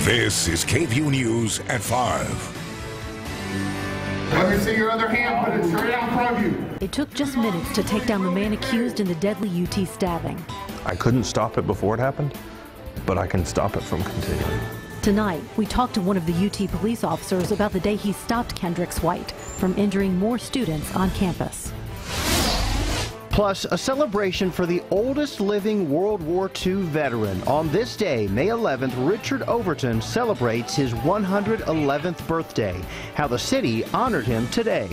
This is KVUE News at 5. Let me see your other hand. Put it straight out in front of you. It took just minutes to take down the man accused in the deadly UT stabbing. I couldn't stop it before it happened, but I can stop it from continuing. Tonight, we talked to one of the UT police officers about the day he stopped Kendricks White from injuring more students on campus. Plus, a celebration for the oldest living World War II veteran. On this day, May 11th, Richard Overton celebrates his 111th birthday. How the city honored him today.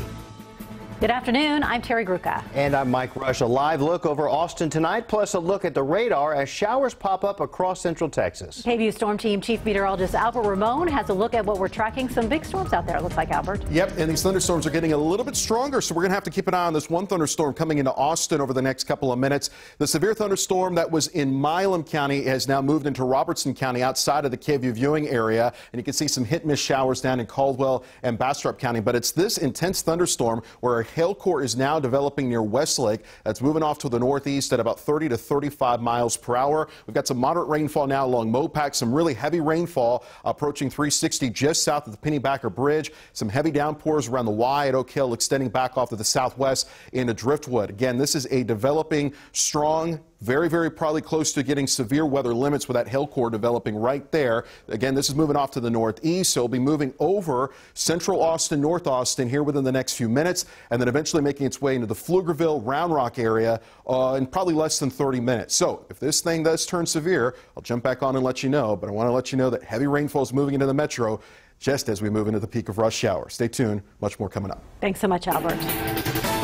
Good afternoon, I'm Terry Gruca. And I'm Mike Rush. A live look over Austin tonight, plus a look at the radar as showers pop up across central Texas. KVUE Storm Team Chief Meteorologist Albert Ramon has a look at what we're tracking. Some big storms out there, it looks like, Albert. Yep, and these thunderstorms are getting a little bit stronger, so we're going to have to keep an eye on this one thunderstorm coming into Austin over the next couple of minutes. The severe thunderstorm that was in Milam County has now moved into Robertson County outside of the KVUE viewing area, and you can see some hit-miss showers down in Caldwell and Bastrop County. But it's this intense thunderstorm where a hail core is now developing near Westlake. That's moving off to the northeast at about 30 to 35 miles per hour. We've got some moderate rainfall now along Mopac, some really heavy rainfall approaching 360 just south of the Pennybacker Bridge. Some heavy downpours around the Y at Oak Hill, extending back off to the southwest into Driftwood. Again, this is a developing strong, very probably close to getting severe weather limits with that hail core developing right there. Again, this is moving off to the northeast, so it'll be moving over central Austin, North Austin here within the next few minutes, and then eventually making its way into the Pflugerville, Round Rock area in probably less than 30 minutes. So if this thing does turn severe, I'll jump back on and let you know, but I want to let you know that heavy rainfall is moving into the metro just as we move into the peak of rush hour. Stay tuned. Much more coming up. Thanks so much, Albert.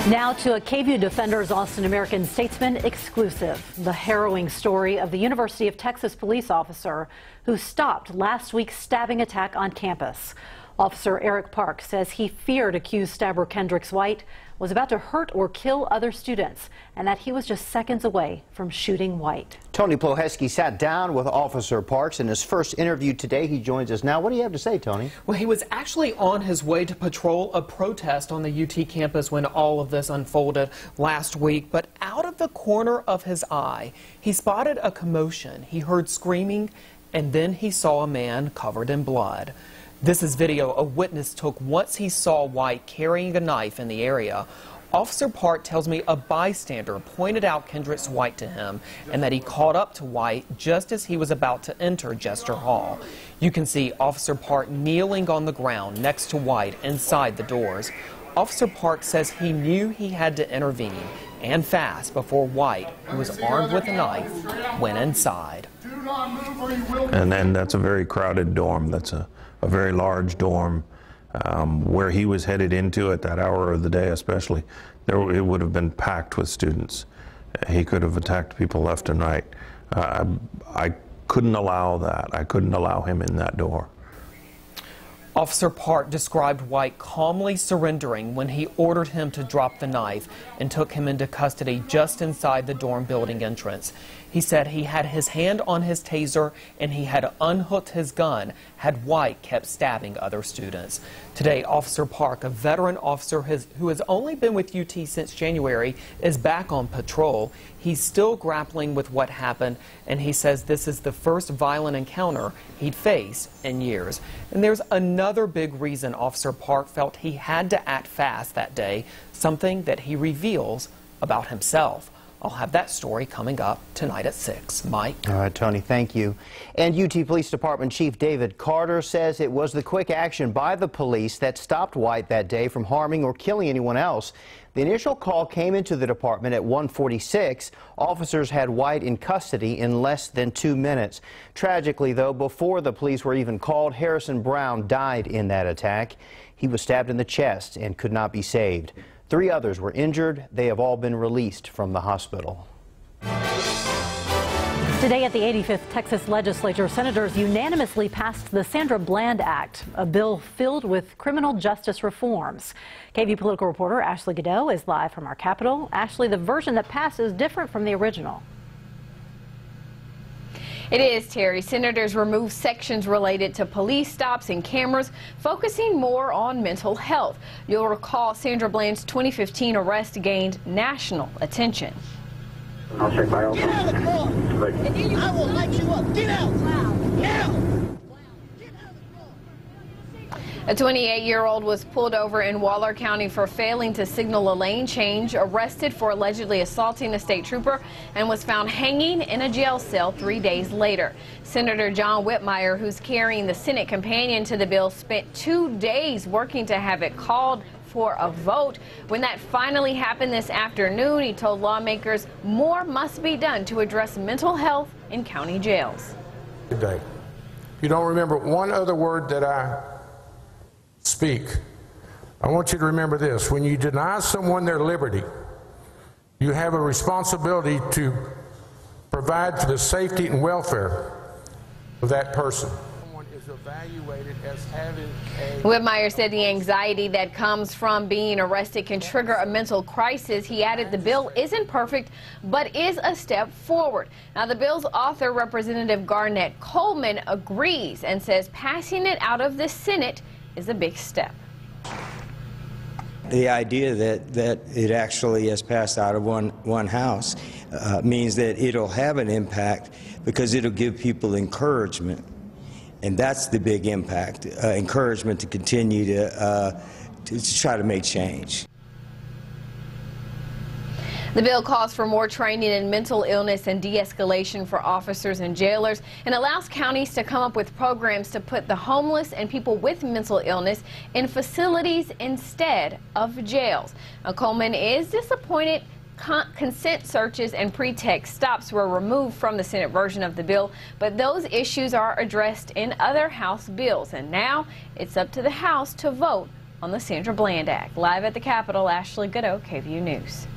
Now to a KVUE Defenders Austin American Statesman exclusive. The harrowing story of the University of Texas police officer who stopped last week's stabbing attack on campus. Officer Eric Park says he feared accused stabber Kendricks White was about to hurt or kill other students, and that he was just seconds away from shooting White. Tony Ploheski sat down with Officer Parks in his first interview today. He joins us now. What do you have to say, Tony? Well, he was actually on his way to patrol a protest on the UT campus when all of this unfolded last week. But out of the corner of his eye, he spotted a commotion. He heard screaming, and then he saw a man covered in blood. This is video a witness took once he saw White carrying a knife in the area. Officer Park tells me a bystander pointed out Kendricks White to him and that he caught up to White just as he was about to enter Jester Hall. You can see Officer Park kneeling on the ground next to White inside the doors. Officer Park says he knew he had to intervene, and fast, before White, who was armed with a knife, went inside. And then that's a very crowded dorm. That's a very large dorm. Where he was headed into at that hour of the day especially, it would have been packed with students. He could have attacked people left and right. I couldn't allow that. I couldn't allow him in that door. Officer Park described White calmly surrendering when he ordered him to drop the knife and took him into custody just inside the dorm building entrance. He said he had his hand on his taser and he had unhooked his gun had White kept stabbing other students. Today, Officer Park, a veteran officer who has only been with UT since January, is back on patrol. He's still grappling with what happened, and he says this is the first violent encounter he'd faced in years. And there's another big reason Officer Park felt he had to act fast that day, something that he reveals about himself. I'll have that story coming up tonight at 6. Mike? All right, Tony, thank you. And UT Police Department Chief David Carter says it was the quick action by the police that stopped White that day from harming or killing anyone else. The initial call came into the department at 1:46. Officers had White in custody in less than 2 minutes. Tragically, though, before the police were even called, Harrison Brown died in that attack. He was stabbed in the chest and could not be saved. 3 others were injured. They have all been released from the hospital. Today at the 85th Texas Legislature, senators unanimously passed the Sandra Bland Act, a bill filled with criminal justice reforms. KVUE political reporter Ashley Godot is live from our Capitol. Ashley, the version that passed is different from the original. It is, Terry. Senators removed sections related to police stops and cameras, focusing more on mental health. You'll recall Sandra Bland's 2015 arrest gained national attention. I'll check my own. Get out of the car! I will light you up. Get out! Now! A 28-year-old was pulled over in Waller County for failing to signal a lane change, arrested for allegedly assaulting a state trooper, and was found hanging in a jail cell 3 days later. Senator John Whitmire, who's carrying the Senate companion to the bill, spent 2 days working to have it called for a vote. When that finally happened this afternoon, he told lawmakers more must be done to address mental health in county jails. Today, if you don't remember one other word that I speak, I want you to remember this: when you deny someone their liberty, you have a responsibility to provide for the safety and welfare of that person. Someone is evaluated as having Whitmire said the anxiety that comes from being arrested can trigger a mental crisis. He added the bill isn't perfect, but is a step forward. Now, the bill's author, Representative Garnett Coleman, agrees and says passing it out of the Senate is a big step. The idea that it actually has passed out of one house means that it'll have an impact because it'll give people encouragement. And that's the big impact, encouragement to continue to try to make change. The bill calls for more training in mental illness and de-escalation for officers and jailers, and allows counties to come up with programs to put the homeless and people with mental illness in facilities instead of jails. Now, Coleman is disappointed consent searches and pretext stops were removed from the Senate version of the bill, but those issues are addressed in other House bills, and now it's up to the House to vote on the Sandra Bland Act. Live at the Capitol, Ashley Goodo, KVUE News.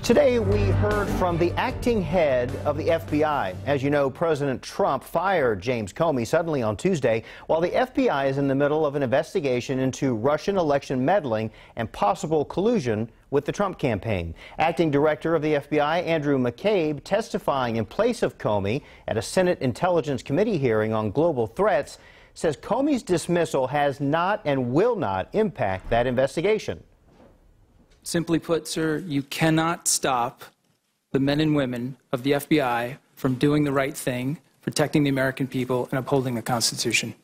Today, we heard from the acting head of the FBI. As you know, President Trump fired James Comey suddenly on Tuesday, while the FBI is in the middle of an investigation into Russian election meddling and possible collusion with the Trump campaign. Acting Director of the FBI, Andrew McCabe, testifying in place of Comey at a Senate Intelligence Committee hearing on global threats, says Comey's dismissal has not and will not impact that investigation. Simply put, sir, you cannot stop the men and women of the FBI from doing the right thing, protecting the American people, and upholding the Constitution.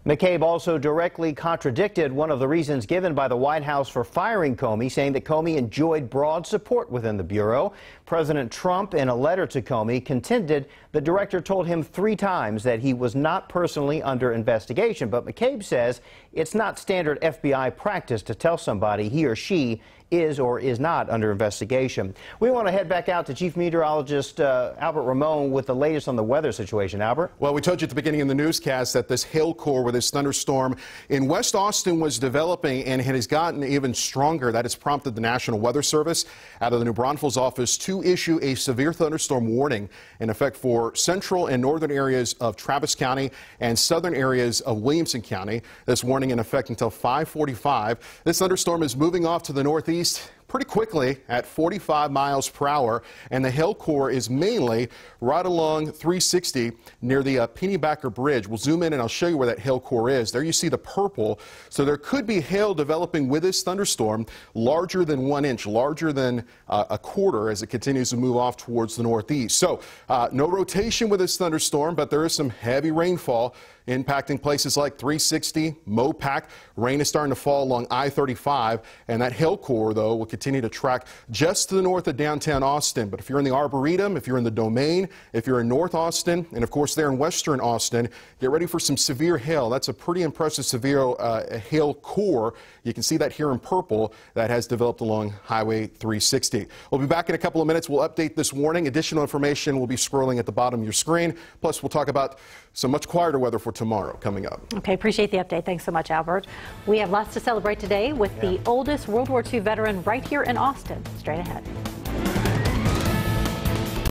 McCabe also directly contradicted one of the reasons given by the White House for firing Comey, saying that Comey enjoyed broad support within the Bureau. President Trump, in a letter to Comey, contended the director told him 3 times that he was not personally under investigation. But McCabe says it's not standard FBI practice to tell somebody he or she is or is not under investigation. We want to head back out to Chief Meteorologist Albert Ramon with the latest on the weather situation. Albert? Well, we told you at the beginning of the newscast that this hail core with this thunderstorm in West Austin was developing, and it has gotten even stronger. That has prompted the National Weather Service out of the New Braunfels office to issue a severe thunderstorm warning in effect for central and northern areas of Travis County and southern areas of Williamson County. This warning in effect until 5:45. This thunderstorm is moving off to the northeast pretty quickly at 45 miles per hour, and the hail core is mainly right along 360 near the Pennybacker Bridge. We'll zoom in and I'll show you where that hail core is. There you see the purple. So there could be hail developing with this thunderstorm larger than 1 inch, larger than a quarter as it continues to move off towards the northeast. So no rotation with this thunderstorm, but there is some heavy rainfall impacting places like 360, Mopac. Rain is starting to fall along I-35, and that hail core, though, will continue to track just to the north of downtown Austin. But if you're in the Arboretum, if you're in the Domain, if you're in North Austin, and of course there in Western Austin, get ready for some severe hail. That's a pretty impressive severe hail core. You can see that here in purple that has developed along Highway 360. We'll be back in a couple of minutes. We'll update this warning. Additional information will be scrolling at the bottom of your screen. Plus, we'll talk about some much quieter weather for tomorrow coming up. Okay, appreciate the update. Thanks so much, Albert. We have lots to celebrate today with the oldest World War II veteran right here in Austin. Straight ahead.